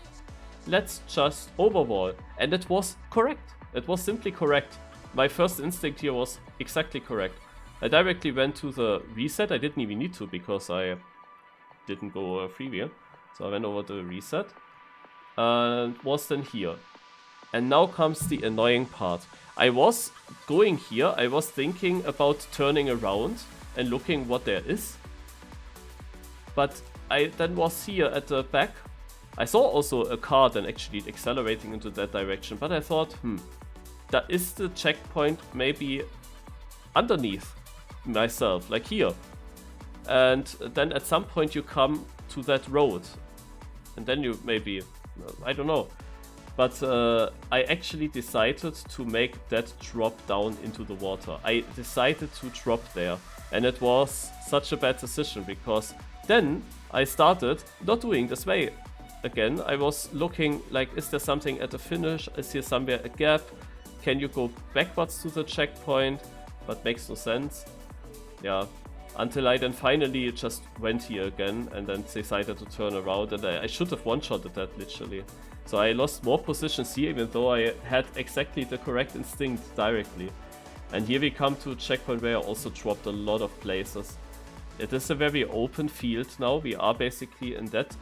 let's just overwall. And it was correct. It was simply correct. My first instinct here was exactly correct. I directly went to the reset. I didn't even need to because I didn't go freewheel. So I went over to the reset and was then here. And now comes the annoying part. I was going here. I was thinking about turning around and looking what there is. But I then was here at the back. I saw also a car then actually accelerating into that direction, but I thought, that is the checkpoint maybe underneath myself, like here. And then at some point you come to that road, and then you maybe, I don't know. But I actually decided to make that drop down into the water. I decided to drop there, and it was such a bad decision because then I started not doing this way. Again, I was looking like, is there something at the finish? Is here somewhere a gap? Can you go backwards to the checkpoint? But makes no sense. Yeah, until I then finally just went here again and then decided to turn around, and I should have one-shotted that literally. So I lost more positions here even though I had exactly the correct instinct directly. And here we come to a checkpoint where I also dropped a lot of places. It is a very open field now. We are basically in that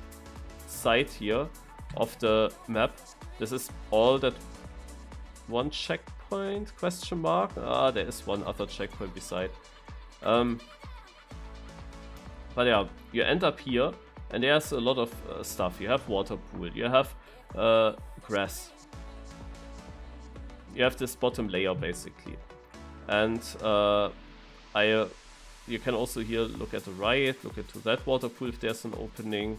side here of the map. This is all that one checkpoint, question mark. There is one other checkpoint beside. But yeah, you end up here and there's a lot of stuff. You have water pool, you have grass, you have this bottom layer basically, and you can also here look at the right, look into that water pool if there's an opening.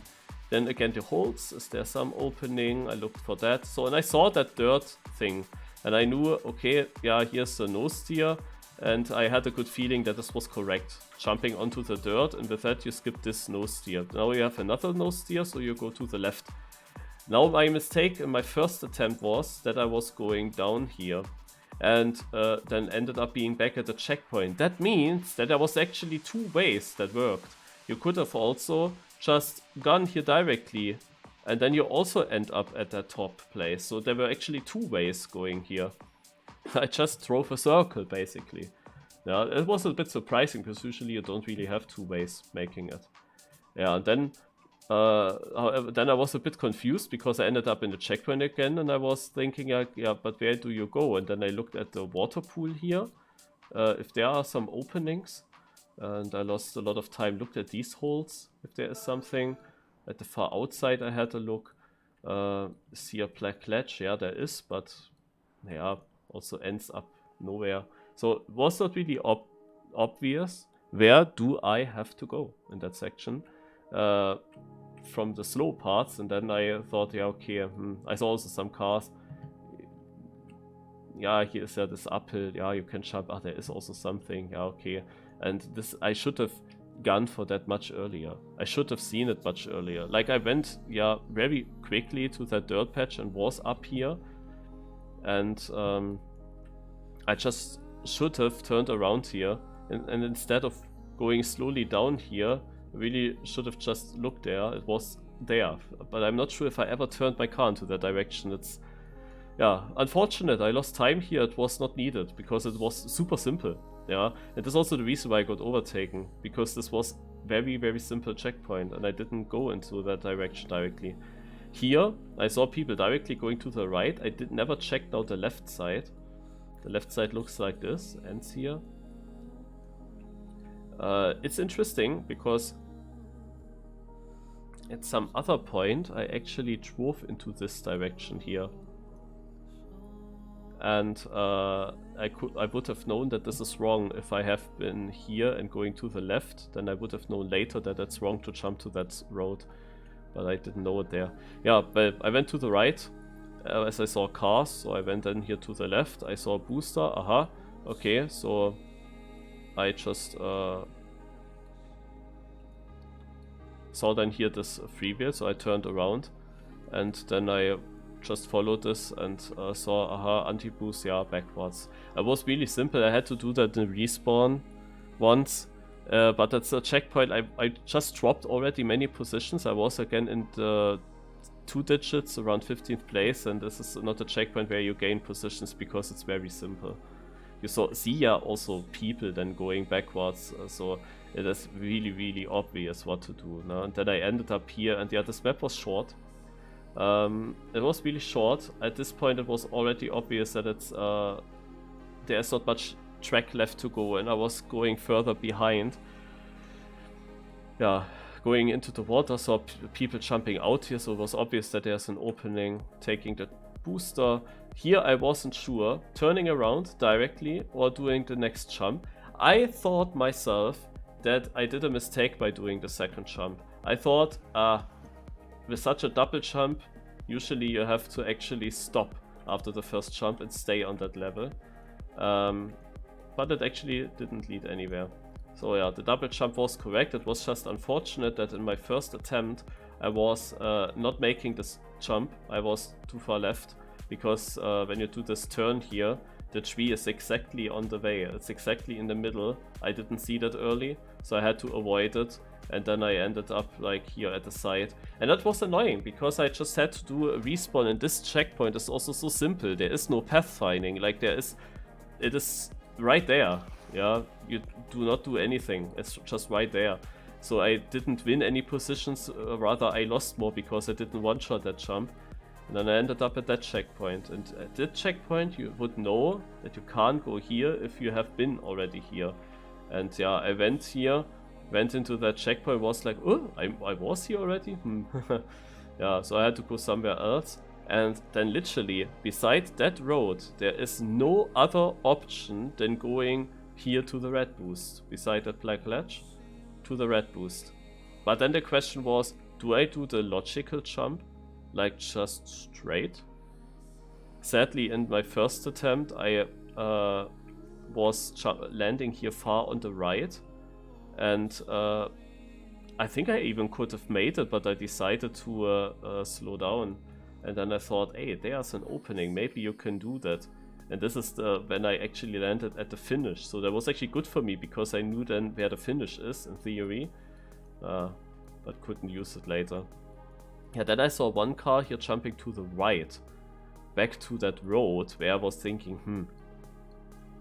Then again the holes, is there some opening? I looked for that. So, and I saw that dirt thing and I knew, okay, yeah, here's the nose steer, and I had a good feeling that this was correct. Jumping onto the dirt, and with that you skip this nose steer. Now you have another nose steer, so you go to the left. Now my mistake in my first attempt was that I was going down here and then ended up being back at the checkpoint. That means that there was actually two ways that worked. You could have also just gone here directly, and then you also end up at that top place. So there were actually two ways going here. I just drove a circle basically. Yeah, it was a bit surprising because usually you don't really have two ways making it. Yeah, and then however, then I was a bit confused because I ended up in the checkpoint again, and I was thinking, yeah, but where do you go? And then I looked at the water pool here, if there are some openings, and I lost a lot of time. Looked at these holes, if there is something. At the far outside I had a look. See a black ledge, yeah, there is, but yeah, also ends up nowhere. So it was not really obvious where do I have to go in that section. From the slow parts, and then I thought, yeah, okay, I saw also some cars. Yeah, here is this uphill, yeah, you can jump, there is also something, yeah, okay. And this, I should have gone for that much earlier. I should have seen it much earlier. Like I went, yeah, very quickly to that dirt patch and was up here. And I just should have turned around here. And instead of going slowly down here, really should have just looked there. It was there, but I'm not sure if I ever turned my car into that direction. It's, yeah, unfortunate. I lost time here. It was not needed because it was super simple. Yeah, and that's also the reason why I got overtaken, because this was very, very simple checkpoint and I didn't go into that direction directly. Here I saw people directly going to the right. I never checked out the left side. The left side looks like this, ends here. It's interesting because at some other point I actually drove into this direction here. and I would have known that this is wrong if I have been here and going to the left. Then I would have known later that it's wrong to jump to that road, but I didn't know it there. Yeah, but I went to the right as I saw cars, so I went then here to the left. I saw a booster. Aha, okay, so I just saw then here this freewheel, so I turned around, and then I just followed this and saw, aha, anti-boost, yeah, backwards. It was really simple. I had to do that in respawn once, but that's a checkpoint. I just dropped already many positions. I was again in the 2 digits, around 15th place, and this is not a checkpoint where you gain positions because it's very simple. You see also people then going backwards, so it is really, really obvious what to do. No? And then I ended up here, and yeah, this map was short. It was really short. At this point it was already obvious that it's there's not much track left to go, and I was going further behind. Yeah, going into the water, saw people jumping out here, so it was obvious that there's an opening, taking the booster. Here I wasn't sure, turning around directly or doing the next jump. I thought myself that I did a mistake by doing the second jump. I thought, with such a double jump, usually you have to actually stop after the first jump and stay on that level. But it actually didn't lead anywhere. So yeah, the double jump was correct. It was just unfortunate that in my first attempt I was not making this jump. I was too far left, because when you do this turn here, the tree is exactly on the way. It's exactly in the middle. I didn't see that early, so I had to avoid it. And then I ended up like here at the side. And that was annoying, because I just had to do a respawn, and this checkpoint is also so simple. There is no pathfinding, like it is right there. Yeah, you do not do anything, it's just right there. So I didn't win any positions, rather I lost more because I didn't one-shot that jump. And then I ended up at that checkpoint. And at that checkpoint you would know that you can't go here if you have been already here. And yeah, I went here, went into that checkpoint, was like, oh, I was here already? Yeah, so I had to go somewhere else. And then literally, beside that road, there is no other option than going here to the red boost. Beside that black ledge, to the red boost. But then the question was, do I do the logical jump? Like just straight? Sadly, in my first attempt, I was landing here far on the right. And I think I even could have made it, but I decided to slow down. And then I thought, hey, there's an opening, maybe you can do that. And this is when I actually landed at the finish. So that was actually good for me, because I knew then where the finish is, in theory. But couldn't use it later. Yeah, then I saw one car here jumping to the right, back to that road, where I was thinking,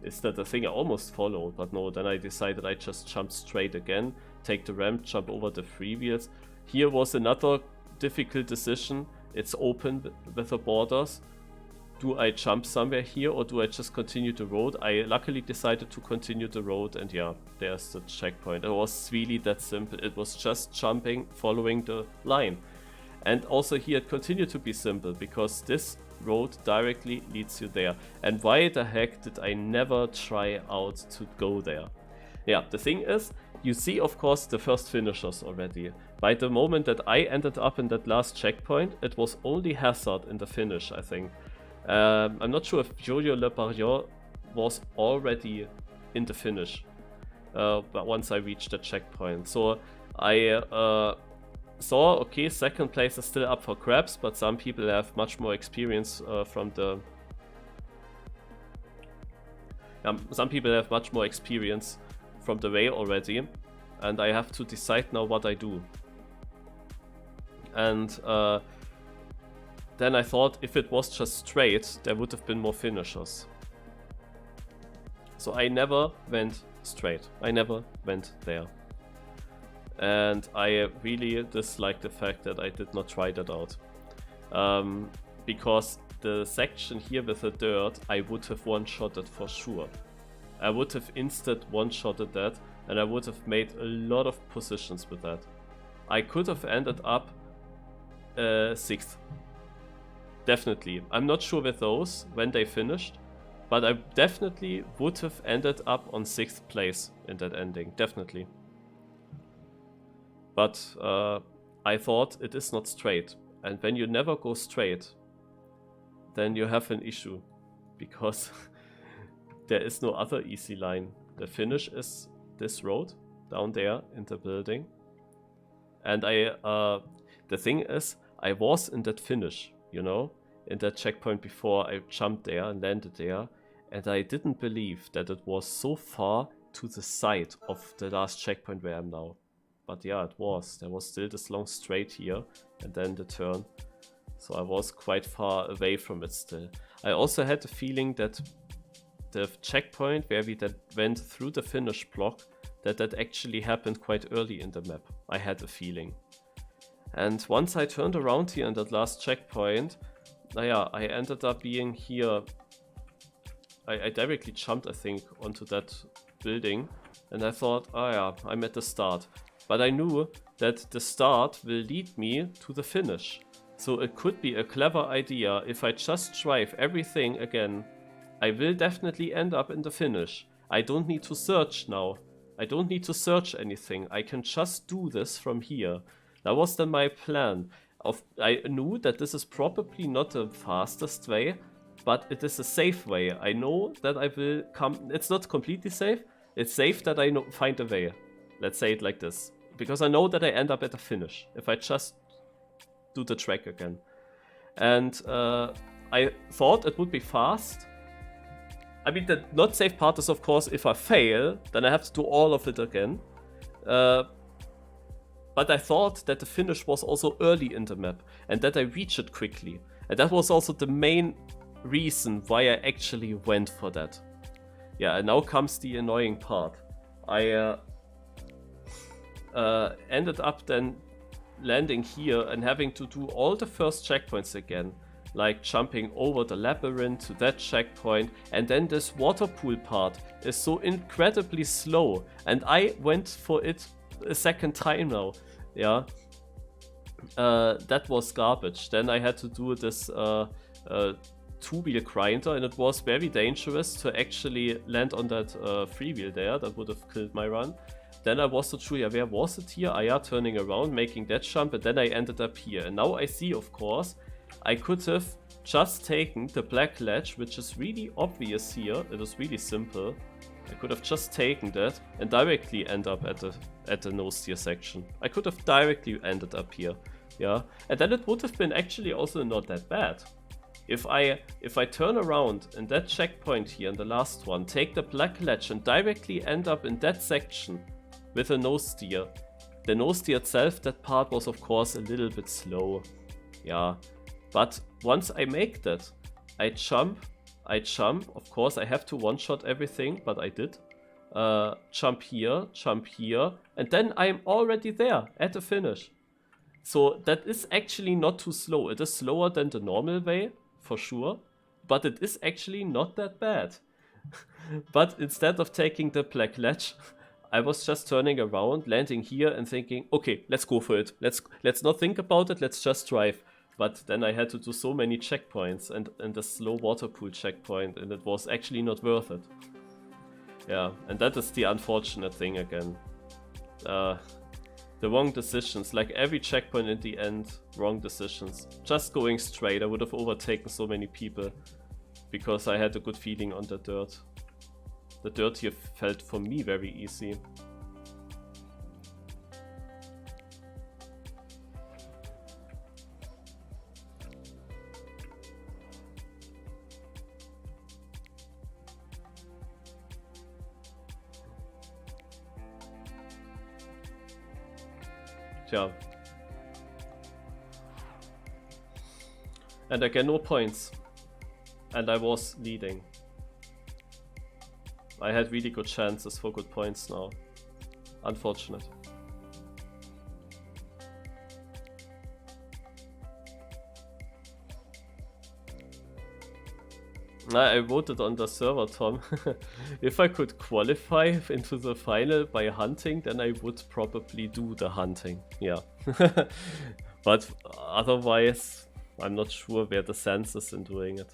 is that the thing I almost followed? But no, then I decided I just jump straight again, take the ramp, jump over the freewheels. Here was another difficult decision. It's open with the borders. Do I jump somewhere here, or do I just continue the road? I luckily decided to continue the road, and yeah, there's the checkpoint. It was really that simple. It was just jumping, following the line. And also here it continued to be simple, because this road directly leads you there. And why the heck did I never try out to go there? Yeah, the thing is, you see of course the first finishers already. By the moment that I ended up in that last checkpoint, it was only Hazard in the finish, I think. I'm not sure if Jojo Le Barrier was already in the finish, but once I reached the checkpoint. So I saw, okay, second place is still up for grabs, but some people have much more experience from the... some people have much more experience from the way already, and I have to decide now what I do. And then I thought, if it was just straight, there would have been more finishers. So I never went straight. I never went there. And I really dislike the fact that I did not try that out. Because the section here with the dirt, I would have one-shotted for sure. I would have instant one-shotted that, and I would have made a lot of positions with that. I could have ended up 6th. Definitely. I'm not sure with those when they finished, But I definitely would have ended up on 6th place in that ending, definitely. But I thought it is not straight. And when you never go straight, then you have an issue. Because there is no other easy line. The finish is this road down there in the building. And the thing is, I was in that finish, you know, in that checkpoint before I jumped there and landed there. And I didn't believe that it was so far to the side of the last checkpoint where I'm now. But yeah, it was. There was still this long straight here and then the turn. So I was quite far away from it still. I also had the feeling that the checkpoint where we went through the finish block, that actually happened quite early in the map. I had a feeling. And once I turned around here in that last checkpoint, I ended up being here. I directly jumped, I think, onto that building. And I thought, oh yeah, I'm at the start. But I knew that the start will lead me to the finish. So it could be a clever idea. If I just drive everything again, I will definitely end up in the finish. I don't need to search now. I don't need to search anything. I can just do this from here. That was then my plan. I knew that this is probably not the fastest way, but it is a safe way. I know that I will come. It's not completely safe. It's safe that I find a way. Let's say it like this. Because I know that I end up at the finish if I just do the track again. And I thought it would be fast. I mean, the not safe part is, of course, if I fail, then I have to do all of it again. But I thought that the finish was also early in the map and that I reach it quickly. And that was also the main reason why I actually went for that. Yeah, and now comes the annoying part. I ended up then landing here and having to do all the first checkpoints again. Like jumping over the labyrinth to that checkpoint, and then this water pool part is so incredibly slow, and I went for it a second time now. Yeah, that was garbage. Then I had to do this two-wheel grinder, and it was very dangerous to actually land on that freewheel there. That would have killed my run. Then I was not sure, yeah, where was it here? Yeah, turning around, making that jump, and then I ended up here. And now I see, of course, I could have just taken the black ledge, which is really obvious here. It is really simple. I could have just taken that and directly end up at the no steer section. I could have directly ended up here. Yeah, and then it would have been actually also not that bad. If I turn around in that checkpoint here in the last one, take the black ledge and directly end up in that section with a no steer. The no steer itself, that part was of course a little bit slow. Yeah. But once I make that, I jump, of course I have to one-shot everything, but I did. Jump here, and then I'm already there at the finish. So that is actually not too slow. It is slower than the normal way, for sure, but it is actually not that bad. But instead of taking the black ledge, I was just turning around, landing here and thinking, okay, let's go for it. Let's not think about it, let's just drive. But then I had to do so many checkpoints and the slow water pool checkpoint, and it was actually not worth it. Yeah, and that is the unfortunate thing again. The wrong decisions, like every checkpoint in the end, wrong decisions. Just going straight, I would have overtaken so many people because I had a good feeling on the dirt. The dirt here felt for me very easy. Tja. And again, no points. And I was leading. I had really good chances for good points now. Unfortunate. I voted on the server, Tom. If I could qualify into the final by hunting, then I would probably do the hunting. Yeah. But otherwise, I'm not sure where the sense is in doing it.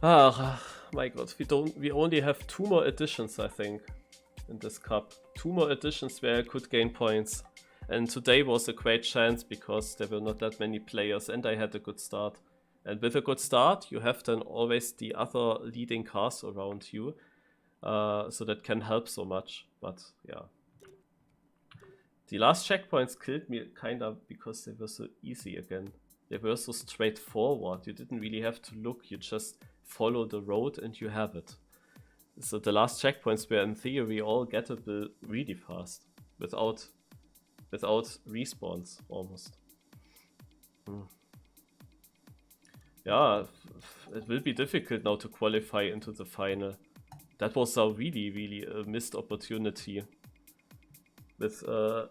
Ah, my god, we only have 2 more editions, I think, in this cup. 2 more editions where I could gain points. And today was a great chance because there were not that many players and I had a good start. And with a good start, you have then always the other leading cars around you. So that can help so much. But yeah. The last checkpoints killed me kinda because they were so easy again. They were so straightforward. You didn't really have to look, you just follow the road and you have it. So the last checkpoints were in theory all gettable really fast. Without respawns almost. Yeah, it will be difficult now to qualify into the final. That was a really a missed opportunity with that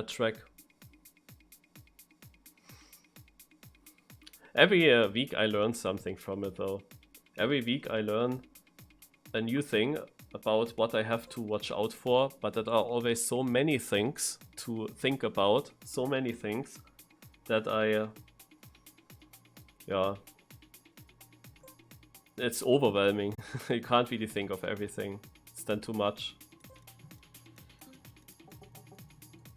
track. Every week I learn something from it though. Every week I learn a new thing about what I have to watch out for, but there are always so many things to think about, so many things that yeah, it's overwhelming. You can't really think of everything. It's then too much.